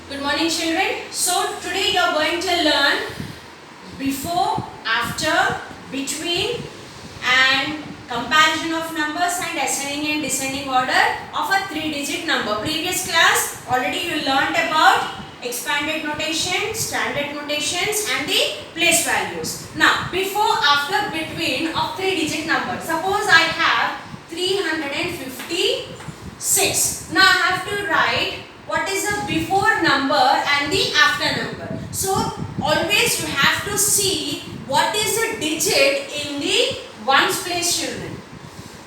Good morning children. So today you are going to learn before, after, between and comparison of numbers and ascending and descending order of a 3-digit number. Previous class already you learnt about expanded notation, standard notations and the place values. Now before, after, between of 3-digit number. Suppose I have 356. Now I have to write what is the before number and the after number. So always you have to see what is the digit in the ones place, children.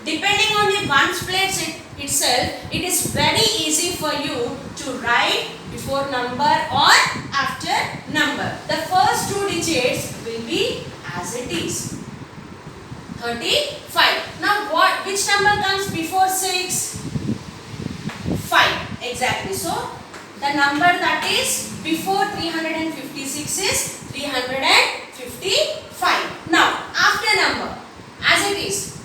Depending on the ones place itself, it is very easy for you to write before number or after number. The first two digits will be as it is. 35. Now which number comes before 6? 5. Exactly. So the number that is before 356 is 355. Now after number as it is,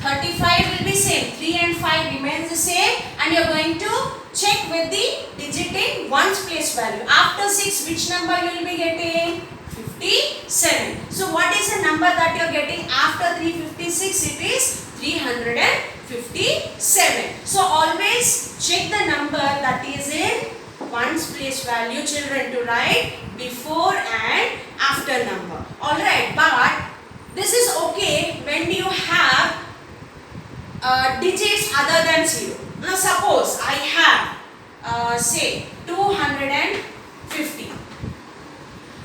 35 will be same, 3 and 5 remains the same, and you are going to check with the digit in ones place value. After 6 which number you will be getting? 57. So what is the number that you are getting after 356? It is 357. So always check the number that is in ones place value, children, to write before and after number. Alright, but this is okay when you have digits other than 0. Now suppose I have say 250.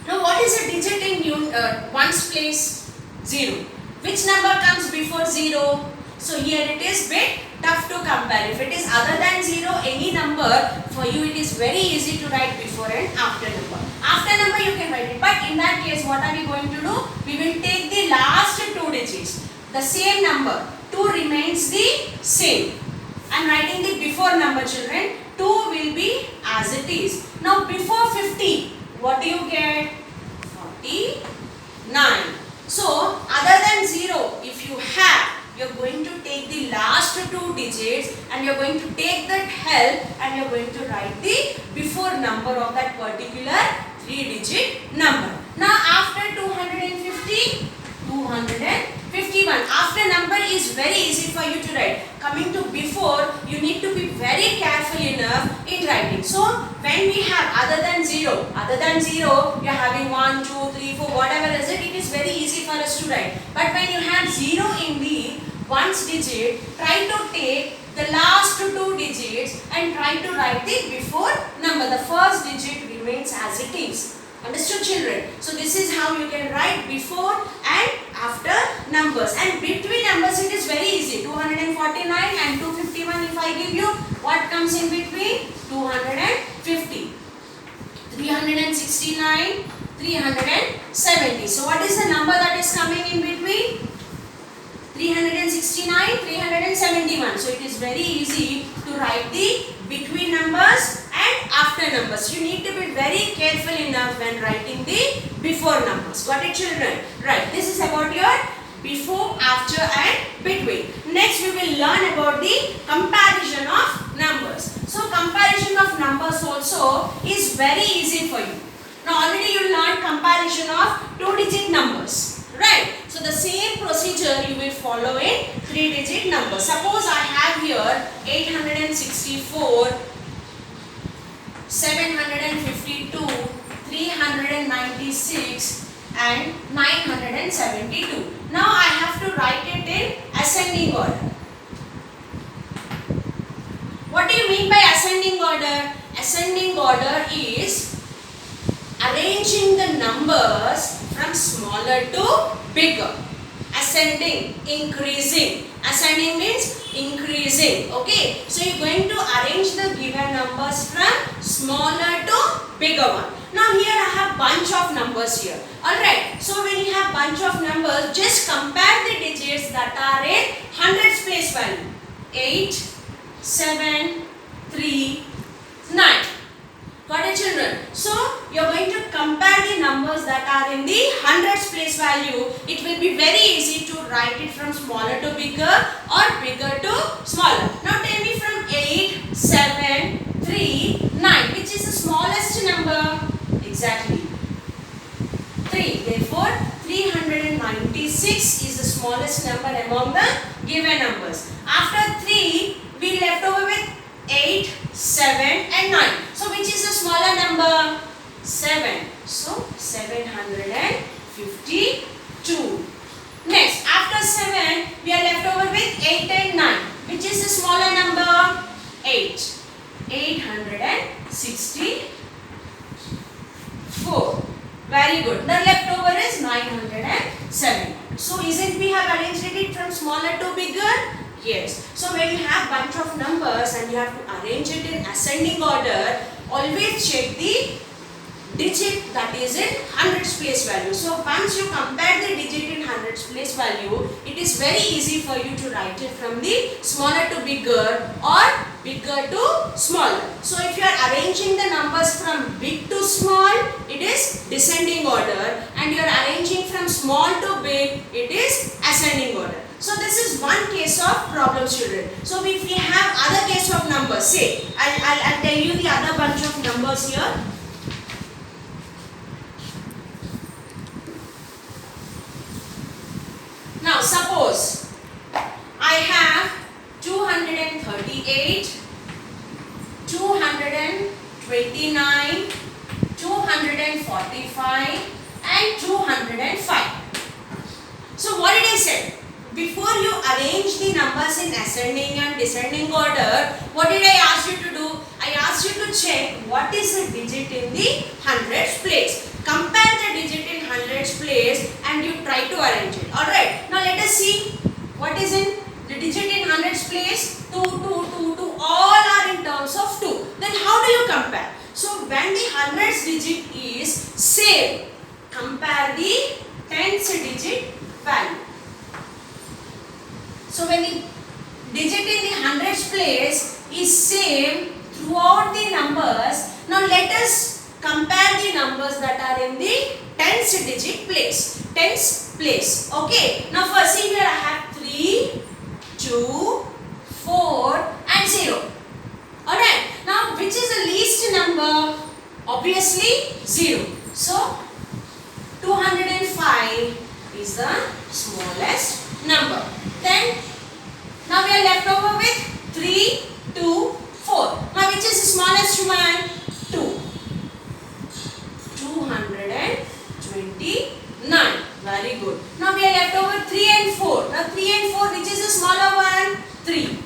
Now what is a digit in ones place? 0. Which number comes before 0? So here it is bit tough to compare. If it is other than 0, any number, for you it is very easy to write before and after number. After number you can write it, but in that case what are we going to do? We will take the last two digits, the same number. 2 remains the same. I am writing the before number, children. 2 will be as it is. Now before 50, what do you get? 49. So other than 0, if you have, you are going to take the last two digits and you are going to take that help and you are going to write the before number of that particular 3-digit number. Now after 250, 251. After number is very easy for you to write. Coming to before, you need to be very careful enough in writing. So when we have other than 0, you are having 1, 2, 3, 4, whatever is it, it is very easy for us to write. But when you have 0 in the ones digit, try to take the last two digits and try to write the before number. The first digit remains as it is. Understood, children? So this is how you can write before and after numbers. And between numbers it is very easy. 249 and 251, if I give you, what comes in between? 250. 369, 370. So what is the number that is coming in between? 369, 371. So it is very easy to write the between numbers and after numbers. You need to be very careful enough when writing the before numbers. Got it, children? Right. This is about your before, after and between. Next we will learn about the comparison of numbers. So comparison of numbers also is very easy for you. Now already you learned comparison of 2-digit numbers. Right. So the same procedure you will follow in 3-digit numbers. Suppose I have here 864, 752, 396 and 972. Now I have to write it in ascending order. What do you mean by ascending order? Ascending order is arranging the numbers from smaller to bigger. Ascending, increasing. Ascending means increasing. Okay. So you are going to arrange the given numbers from smaller to bigger one. Now here I have bunch of numbers here. Alright. So when you have bunch of numbers, just compare the digits that are in hundreds place value. 8, 7, 3, 9. Got it, children? So you are going to compare the numbers that are in the hundreds place value. It will be very easy to write it from smaller to bigger or bigger to smaller. Now tell me from 8, 7, 3, 9. Which is the smallest smallest number among the given numbers. After 3, we left over with 8, 7 and 9. So which is the smaller number? 7. So 752. Next, after 7, we are left over with 8 and 9. Which is the smaller number? 8. 864. Very good. The leftover is 907. So isn't we have arranged it from smaller to bigger? Yes. So when you have bunch of numbers and you have to arrange it in ascending order, always check the digit that is in hundreds place value. So once you compare the digit in hundreds place value, it is very easy for you to write it from the smaller to bigger or bigger to smaller. So if you are arranging the numbers from big to small, it is descending order, and you are arranging from small to big, it is ascending order. So this is one case of problem, children. So if we have other case of numbers, say I'll tell you the other bunch of numbers here. Now suppose I have 238, 229, 245 and 205. So what did I say? Before you arrange the numbers in ascending and descending order, what did I ask you to do? I asked you to check what is the digit in the hundreds place. Compare the digit in hundreds place and you try to arrange it. Alright. Now let us see what is in the digit in hundreds place. 2, 2, 2, 2. All are in terms of 2. Then how do you compare? So when the hundreds digit is same, compare the tens digit value. So when the digit in the hundreds place is same throughout the numbers, now let us compare the numbers that are in the tens digit place. Tens place. Okay. Now first see here I have 3, 2, 4 and 0. Alright. Now which is the least number? Obviously 0. So 205 is the smallest number. Then now we are left over with 3, 2, 4. Now which is the smallest one? 2. 229. Very good. Now we are left over 3 and 4. Now 3 and 4, which is the smaller one? 3.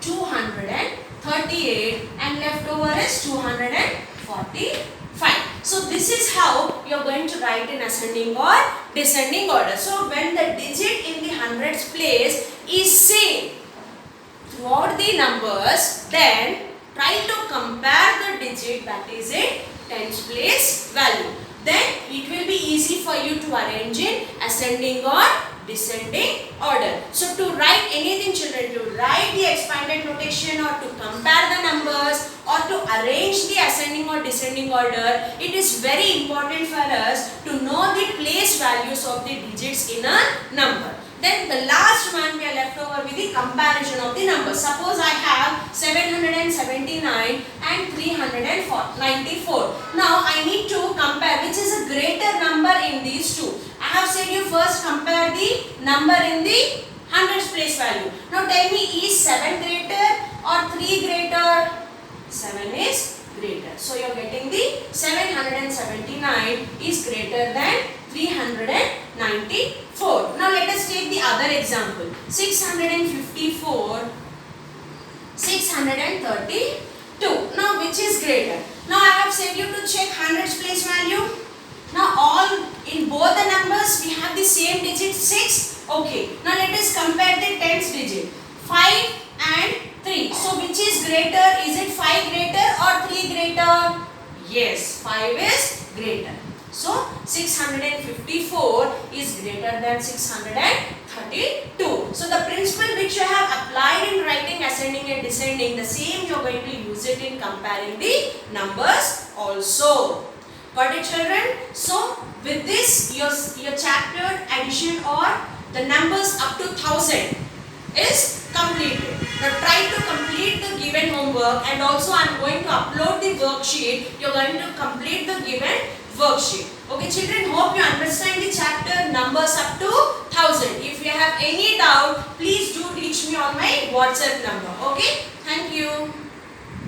238 and left over is 245. So this is how you are going to write in ascending or descending order. So when the digit in the hundreds place is same throughout the numbers, then try to compare the digit that is in tens place value. Then it will be easy for you to arrange in ascending or descending order. So to write anything, children, to write the expanded notation or to compare the numbers or to arrange the ascending or descending order, it is very important for us to know the place values of the digits in a number. Then the last one we are left over with the comparison of the numbers. Suppose I have 779 and 394. Now I need to compare which is a greater number in these two. I have said you first compare the number in the hundreds place value. Now tell me, is 7 greater or 3 greater? 7 is greater. So you are getting the 779 is greater than 394. Now let us take the other example. 654, 632. Now which is greater? Now I have said you to check hundreds place value. Now all in both the numbers we have the same digit 6. Okay. Now let us compare the tens digit 5 and 3. So which is greater? Is it 5 greater or 3 greater? Yes, 5 is greater. So 654 is greater than 632. So the principle which you have applied in writing ascending and descending, the same you are going to use it in comparing the numbers also. Got it, children? So with this your chapter addition or the numbers up to 1000 is completed. Now try to complete the given homework, and also I am going to upload the worksheet. You are going to complete the given worksheet. Okay, children, hope you understand the chapter numbers up to 1000. have any doubt, please do reach me on my WhatsApp number. Okay? Thank you.